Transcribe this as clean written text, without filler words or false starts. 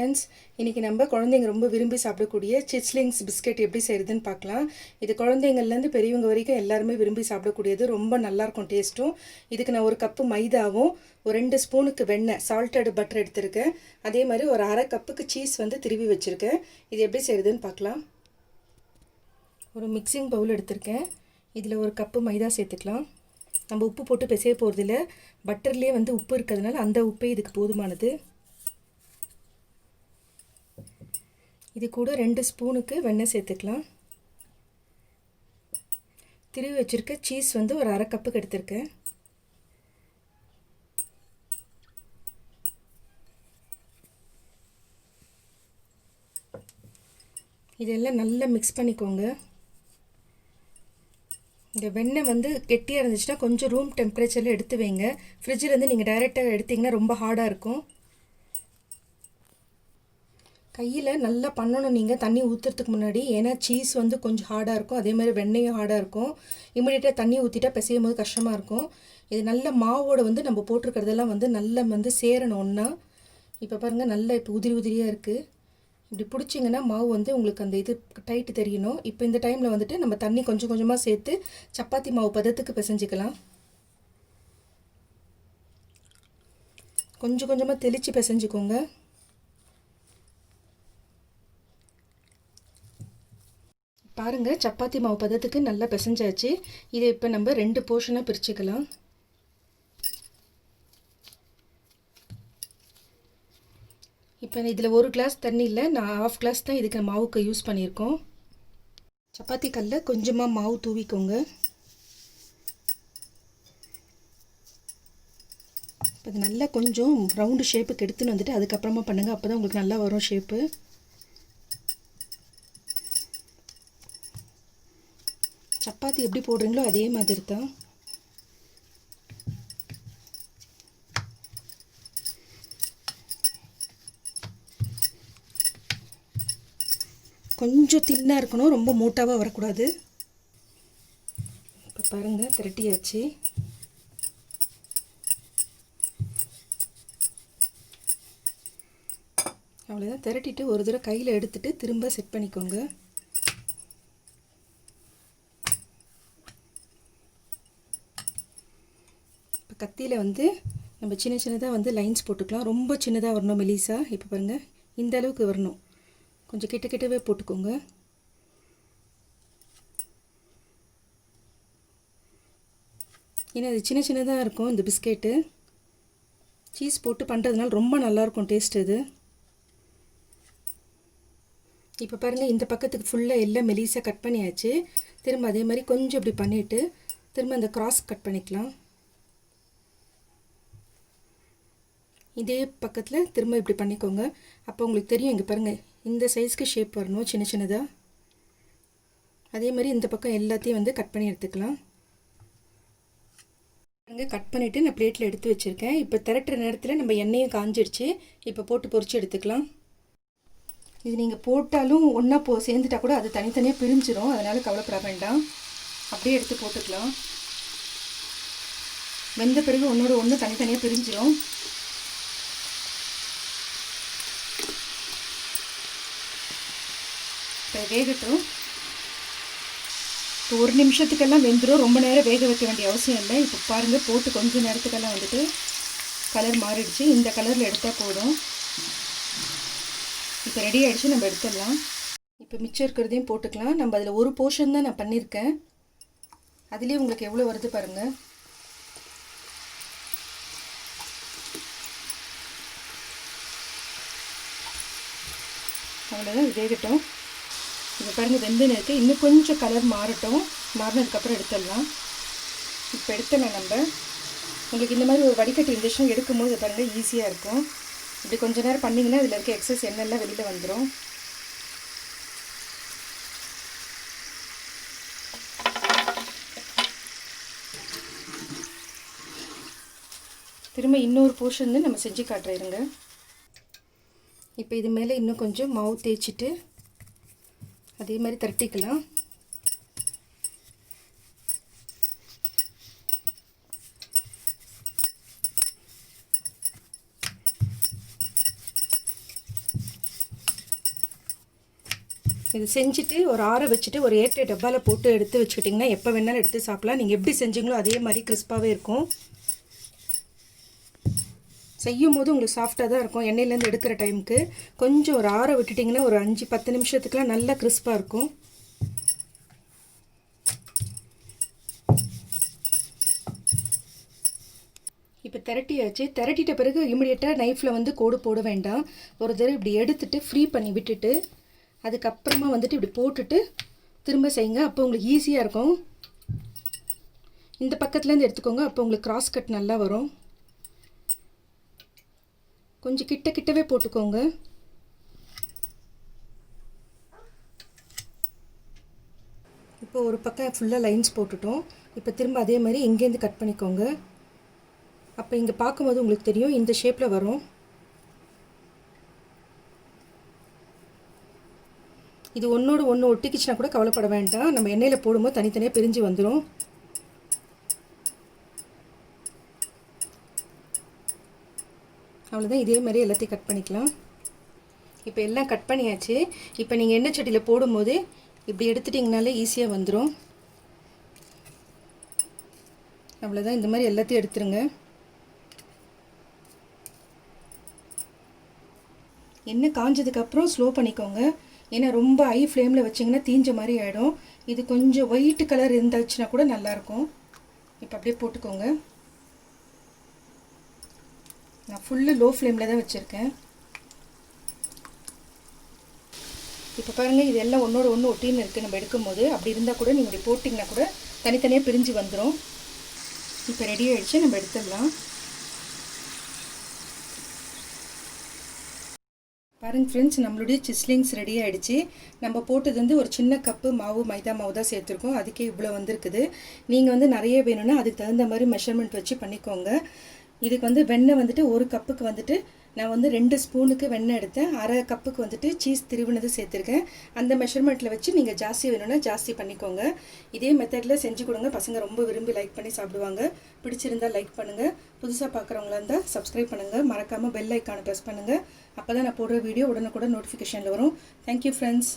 Friends, இன்றைக்கி நம்ம குழந்தைங்க ரொம்ப விரும்பி சாப்பிடக்கூடிய சிச்லிங்ஸ் பிஸ்கெட் எப்படி செய்கிறதுன்னு பார்க்கலாம். இது குழந்தைங்கள்லேருந்து பெரியவங்க வரைக்கும் எல்லாருமே விரும்பி சாப்பிடக்கூடியது. ரொம்ப நல்லாயிருக்கும் டேஸ்ட்டும். இதுக்கு நான் 1 கப்பு மைதாவும் 2 ஸ்பூனுக்கு வெண்ணெய் சால்ட்டட் பட்டர் எடுத்திருக்கேன். அதே மாதிரி ஒரு 1/2 கப்புக்கு சீஸ் திருவி வச்சுருக்கேன். இது எப்படி செய்கிறதுன்னு பார்க்கலாம். ஒரு மிக்சிங் பவுல் எடுத்திருக்கேன். இதில் 1 கப்பு மைதா சேர்த்துக்கலாம். நம்ம உப்பு போட்டு பிசைய போகிறதில்ல, பட்டர்லேயே உப்பு இருக்கிறதுனால அந்த உப்பே இதுக்கு போதுமானது. இது கூட 2 ஸ்பூனுக்கு வெண்ணெய் சேர்த்துக்கலாம். திருவி வச்சுருக்க சீஸ் ஒரு 1/2 கப்புக்கு எடுத்திருக்கேன். இதெல்லாம் நல்லா மிக்ஸ் பண்ணிக்கோங்க. இந்த வெண்ணெய் கெட்டியாக இருந்துச்சுன்னா கொஞ்சம் ரூம் டெம்பரேச்சரில் எடுத்து வைங்க. ஃப்ரிட்ஜிலேருந்து நீங்கள் டைரெக்டாக எடுத்திங்கன்னா ரொம்ப ஹார்டாக இருக்கும். கையில் நல்லா பண்ணணும் நீங்கள் தண்ணி ஊற்றுறதுக்கு முன்னாடி. ஏன்னா சீஸ் கொஞ்சம் ஹார்டாக இருக்கும், அதே மாதிரி வெண்ணெயும் ஹார்டாக இருக்கும். இமிடியேட்டாக தண்ணி ஊற்றிட்டா பிசையும் போது கஷ்டமாக இருக்கும். இது நல்ல மாவோடு நம்ம போட்டிருக்கிறதெல்லாம் நல்லா சேரணும் ஒன்றா. இப்போ பாருங்கள், நல்லா இப்போ உதிரி உதிரியாக இருக்குது. இப்படி பிடிச்சிங்கன்னா மாவு உங்களுக்கு அந்த இது டைட்டு தெரியணும். இப்போ இந்த டைமில் நம்ம தண்ணி கொஞ்சம் கொஞ்சமாக சேர்த்து சப்பாத்தி மாவு பதத்துக்கு பிசைஞ்சிக்கலாம். கொஞ்சம் கொஞ்சமாக தெளித்து பிசைஞ்சிக்கோங்க. பாருங்கள், சப்பாத்தி மாவு பதத்துக்கு நல்லா பிசைஞ்சாச்சு. இதை இப்போ நம்ம 2 போர்ஷனாக பிரிச்சுக்கலாம். இப்போ இதில் 1 கிளாஸ் தண்ணி இல்லை, நான் 1/2 கிளாஸ் தான் இதுக்கு மாவுக்கு யூஸ் பண்ணியிருக்கோம். சப்பாத்தி கல்லில் கொஞ்சமாக மாவு தூவிக்கோங்க. இப்போ இது நல்லா கொஞ்சம் ரவுண்டு ஷேப்புக்கு எடுத்துன்னு அதுக்கப்புறமா பண்ணுங்கள். அப்போ தான் உங்களுக்கு நல்லா வரும் ஷேப்பு. சப்பாத்தி எப்படி போடுறீங்களோ அதே மாதிரி தான். கொஞ்சம் தின்னாக இருக்கணும், ரொம்ப மூட்டாவாக வரக்கூடாது. இப்போ பாருங்கள், திரட்டியாச்சு. அவ்வளோதான். திரட்டிட்டு ஒரு தடவை கையில் எடுத்துகிட்டு திரும்ப செட் பண்ணிக்கோங்க. இப்போ கத்தியில் நம்ம சின்ன சின்னதாக லைன்ஸ் போட்டுக்கலாம். ரொம்ப சின்னதாக வரணும், மெலிசா. இப்போ பாருங்கள், இந்த அளவுக்கு வரணும். கொஞ்சம் கிட்டவே போட்டுக்கோங்க. ஏன்னா இது சின்ன சின்னதாக இருக்கும் இந்த பிஸ்கெட்டு. சீஸ் போட்டு பண்ணுறதுனால ரொம்ப நல்லாயிருக்கும் டேஸ்ட் இது. இப்போ பாருங்கள், இந்த பக்கத்துக்கு ஃபுல்லாக எல்லாம் மெலிசாக கட் பண்ணியாச்சு. திரும்ப அதே மாதிரி கொஞ்சம் இப்படி பண்ணிவிட்டு திரும்ப அந்த கிராஸ் கட் பண்ணிக்கலாம். இதே பக்கத்தில் திரும்ப இப்படி பண்ணிக்கோங்க. அப்போ உங்களுக்கு தெரியும். இங்கே பாருங்கள், இந்த சைஸ்க்கு ஷேப் வரணும், சின்ன சின்னதாக. அதே மாதிரி இந்த பக்கம் எல்லாத்தையும் கட் பண்ணி எடுத்துக்கலாம். அங்கே கட் பண்ணிவிட்டு நான் பிளேட்டில் எடுத்து வச்சுருக்கேன். இப்போ திரட்டுற நேரத்தில் நம்ம எண்ணெயும் காஞ்சிடுச்சு. இப்போ போட்டு பொரிச்சு எடுத்துக்கலாம். இது நீங்கள் போட்டாலும் ஒன்றா சேர்ந்துட்டா கூட அது தனித்தனியாக பிரிஞ்சிடும். அதனால் கவலைப்பட வேண்டாம், அப்படியே எடுத்து போட்டுக்கலாம். வெந்த பிறகு ஒன்றோட ஒன்று தனித்தனியாக பிரிஞ்சிடும். இப்போ வேகட்டும். இப்போ 1 நிமிஷத்துக்கெல்லாம் வெந்துடும். ரொம்ப நேரம் வேக வைக்க வேண்டிய அவசியம் இல்லை. இப்போ பாருங்கள், போட்டு கொஞ்சம் நேரத்துக்கெல்லாம் கலர் மாறிடுச்சு. இந்த கலரில் எடுத்தால் போதும். இப்போ ரெடி ஆகிடுச்சு, நம்ம எடுத்துடலாம். இப்போ மிச்சம் இருக்கிறதையும் போட்டுக்கலாம். நம்ம அதில் 1 போர்ஷன் தான் நான் பண்ணியிருக்கேன். அதுலேயே உங்களுக்கு எவ்வளோ வருது பாருங்கள். அவ்வளோதான், வேகட்டும். இப்போ பாருங்கள், வெந்துன்னு இருக்குது. இன்னும் கொஞ்சம் கலர் மாறட்டும். மாறினதுக்கப்புறம் எடுத்துடலாம். இப்போ எடுத்துடலாம். நம்ம உங்களுக்கு இந்த மாதிரி ஒரு வடிகட்டி இருந்துச்சுன்னா எடுக்கும்போது பாருங்கள் ஈஸியாக இருக்கும். இப்படி கொஞ்சம் நேரம் பண்ணிங்கன்னா இதில் இருக்க எக்ஸஸ் எண்ணெய்லாம் வெளியில் வந்துடும். திரும்ப இன்னொரு போர்ஷன் நம்ம செஞ்சு காட்டுறேங்க. இப்போ இது மேலே இன்னும் கொஞ்சம் மாவு தேய்ச்சிட்டு அதே மாதிரி தட்டிக்கலாம். இது செஞ்சுட்டு ஒரு ஆற வச்சுட்டு ஒரு ஏற்ற டப்பாவில் போட்டு எடுத்து வச்சுக்கிட்டிங்கன்னா எப்போ வேணாலும் எடுத்து சாப்பிடலாம். நீங்கள் எப்படி செஞ்சீங்களோ அதே மாதிரி கிறிஸ்பாகவே இருக்கும். செய்யும் போது உங்களுக்கு சாஃப்டாக தான் இருக்கும். எண்ணெயிலேருந்து எடுக்கிற டைமுக்கு கொஞ்சம் ஒரு ஆற விட்டுட்டிங்கன்னா ஒரு 5-10 நிமிஷத்துக்குலாம் நல்லா கிறிஸ்பாக இருக்கும். இப்போ திரட்டியாச்சு. திரட்டிட்ட பிறகு இமிடியேட்டாக நைஃப்பில் வந்து கோடு போட வேண்டாம். ஒரு தடவை இப்படி எடுத்துட்டு ஃப்ரீ பண்ணி விட்டுட்டு அதுக்கப்புறமா வந்துட்டு இப்படி போட்டுட்டு திரும்ப செய்யுங்க. அப்போ உங்களுக்கு ஈஸியாக இருக்கும். இந்த பக்கத்துலேருந்து எடுத்துக்கோங்க. அப்போ உங்களுக்கு கிராஸ் கட் நல்லா வரும். கொஞ்சம் கிட்டவே போட்டுக்கோங்க. இப்போ ஒரு பக்கம் ஃபுல்லாக லைன்ஸ் போட்டுட்டோம். இப்போ திரும்ப அதே மாதிரி இங்கேருந்து கட் பண்ணிக்கோங்க. அப்போ இங்கே பார்க்கும்போது உங்களுக்கு தெரியும் இந்த ஷேப்பில் வரும். இது ஒன்றோடு ஒன்று ஒட்டிக்கிச்சுனா கூட கவலைப்பட வேண்டாம். நம்ம எண்ணெயில் போடும்போது தனித்தனியாக பிரிஞ்சு வந்துடும். அவ்வளோதான். இதே மாதிரி எல்லாத்தையும் கட் பண்ணிக்கலாம். இப்போ எல்லாம் கட் பண்ணியாச்சு. இப்போ நீங்கள் எண்ணெய் சட்டியில் போடும்போது இப்படி எடுத்துட்டிங்கனாலே ஈஸியாக வந்துடும். அவ்வளோதான். இந்த மாதிரி எல்லாத்தையும் எடுத்துருங்க. எண்ணெய் காஞ்சதுக்கப்புறம் ஸ்லோ பண்ணிக்கோங்க. ஏன்னா ரொம்ப ஹை ஃப்ளேமில் வச்சிங்கன்னா தீஞ்ச மாதிரி ஆகிடும். இது கொஞ்சம் ஒயிட் கலர் இருந்துச்சுன்னா கூட நல்லாயிருக்கும். இப்போ அப்படியே போட்டுக்கோங்க. நான் ஃபுல்லு லோ ஃப்ளேமில் தான் வச்சுருக்கேன். இப்போ பாருங்கள், இது எல்லாம் ஒன்றோட ஒன்று ஒட்டின்னு இருக்குது. நம்ம எடுக்கும்போது அப்படி இருந்தால் கூட நீங்கள் இப்படி போட்டிங்கன்னா கூட தனித்தனியாக பிரிஞ்சு வந்துடும். இப்போ ரெடி ஆகிடுச்சு. நம்ம எடுத்துடலாம். பாருங்கள் ஃப்ரெண்ட்ஸ், நம்மளுடைய சிஸ்லிங்ஸ் ரெடி ஆகிடுச்சு. நம்ம போட்டது வந்து ஒரு சின்ன கப்பு மாவு, மைதா மாவு தான் சேர்த்துருக்கோம். அதுக்கே இவ்வளோ வந்திருக்குது. நீங்கள் வந்து நிறைய வேணும்னா அதுக்கு தகுந்த மாதிரி மெஷர்மெண்ட் வச்சு பண்ணிக்கோங்க. இதுக்கு வந்து வெண்ணெய் வந்துட்டு ஒரு கப்புக்கு வந்துட்டு நான் வந்து 2 ஸ்பூனுக்கு வெண்ணெய் எடுத்தேன். அரை கப்புக்கு வந்துட்டு சீஸ் திருவினது சேர்த்துருக்கேன். அந்த மெஷர்மெண்ட்டில் வச்சு நீங்கள் ஜாஸ்தி வேணும்னா ஜாஸ்தி பண்ணிக்கோங்க. இதே மெத்தடில் செஞ்சு கொடுங்க. பசங்க ரொம்ப விரும்பி லைக் பண்ணி சாப்பிடுவாங்க. பிடிச்சிருந்தால் லைக் பண்ணுங்கள். புதுசாக பார்க்குறவங்களா இருந்தால் சப்ஸ்கிரைப் பண்ணுங்கள். மறக்காமல் பெல் ஐக்கானை ப்ரெஸ் பண்ணுங்கள். அப்போ தான் நான் போடுற வீடியோ உடனுக்குடன் நோட்டிஃபிகேஷனில் வரும். Thank you friends.